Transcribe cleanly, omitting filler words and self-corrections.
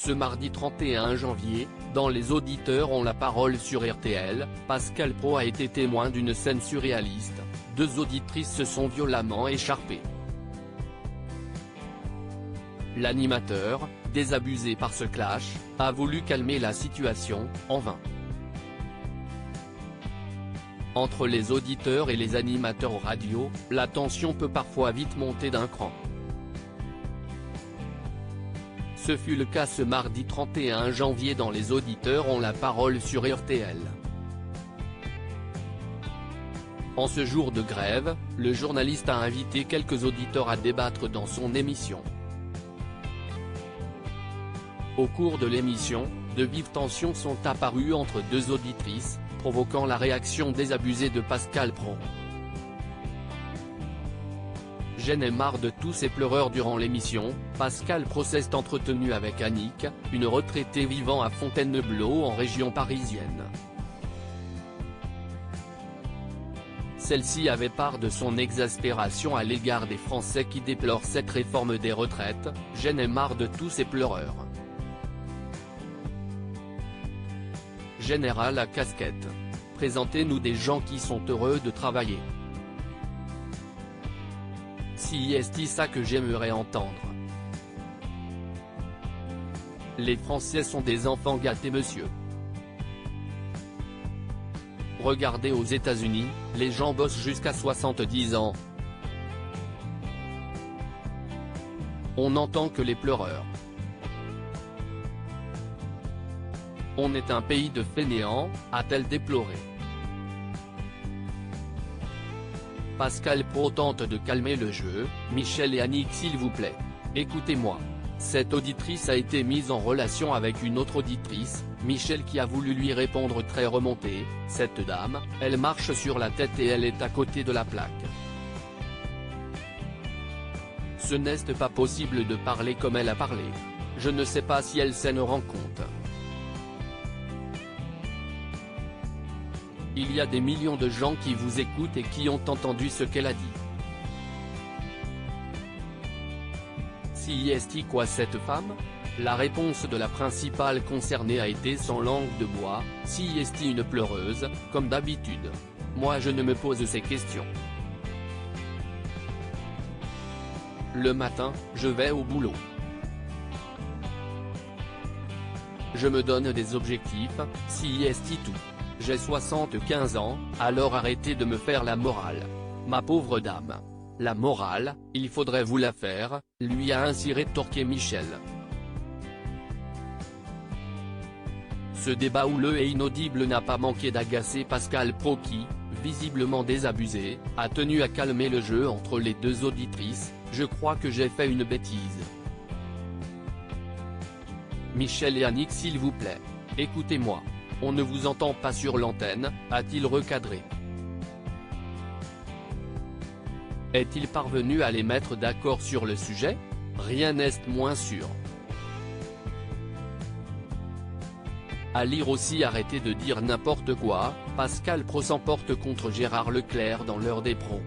Ce mardi 31 janvier, dans Les auditeurs ont la parole sur RTL, Pascal Praud a été témoin d'une scène surréaliste, 2 auditrices se sont violemment écharpées. L'animateur, désabusé par ce clash, a voulu calmer la situation, en vain. Entre les auditeurs et les animateurs radio, la tension peut parfois vite monter d'un cran. Ce fut le cas ce mardi 31 janvier dans Les auditeurs ont la parole sur RTL. En ce jour de grève, le journaliste a invité quelques auditeurs à débattre dans son émission. Au cours de l'émission, de vives tensions sont apparues entre 2 auditrices, provoquant la réaction désabusée de Pascal Praud. J'en ai marre de tous ces pleureurs durant l'émission, Pascal Praud s'est entretenu avec Annick, une retraitée vivant à Fontainebleau en région parisienne. Celle-ci avait part de son exaspération à l'égard des Français qui déplorent cette réforme des retraites. J'en ai marre de tous ces pleureurs. Général à casquette. Présentez-nous des gens qui sont heureux de travailler. Si est ça que j'aimerais entendre. Les Français sont des enfants gâtés monsieur. Regardez aux États-Unis, les gens bossent jusqu'à 70 ans. On n'entend que les pleureurs. On est un pays de fainéants, a-t-elle déploré. Pascal Praud tente de calmer le jeu. Michel et Annick s'il vous plaît. Écoutez-moi. Cette auditrice a été mise en relation avec une autre auditrice, Michel qui a voulu lui répondre très remontée. Cette dame, elle marche sur la tête et elle est à côté de la plaque. Ce n'est pas possible de parler comme elle a parlé. Je ne sais pas si elle s'en rend compte. Il y a des millions de gens qui vous écoutent et qui ont entendu ce qu'elle a dit. Si est quoi cette femme? La réponse de la principale concernée a été sans langue de bois. Si est une pleureuse, comme d'habitude. Moi je ne me pose ces questions. Le matin, je vais au boulot. Je me donne des objectifs, si est tout. J'ai 75 ans, alors arrêtez de me faire la morale. Ma pauvre dame. La morale, il faudrait vous la faire, lui a ainsi rétorqué Michel. Ce débat houleux et inaudible n'a pas manqué d'agacer Pascal Praud qui, visiblement désabusé, a tenu à calmer le jeu entre les 2 auditrices. Je crois que j'ai fait une bêtise. Michel et Annick s'il vous plaît. Écoutez-moi. On ne vous entend pas sur l'antenne, a-t-il recadré. Est-il parvenu à les mettre d'accord sur le sujet? Rien n'est moins sûr. À lire aussi arrêtez de dire n'importe quoi, Pascal Praud s'emporte contre Gérard Leclerc dans l'heure des pros.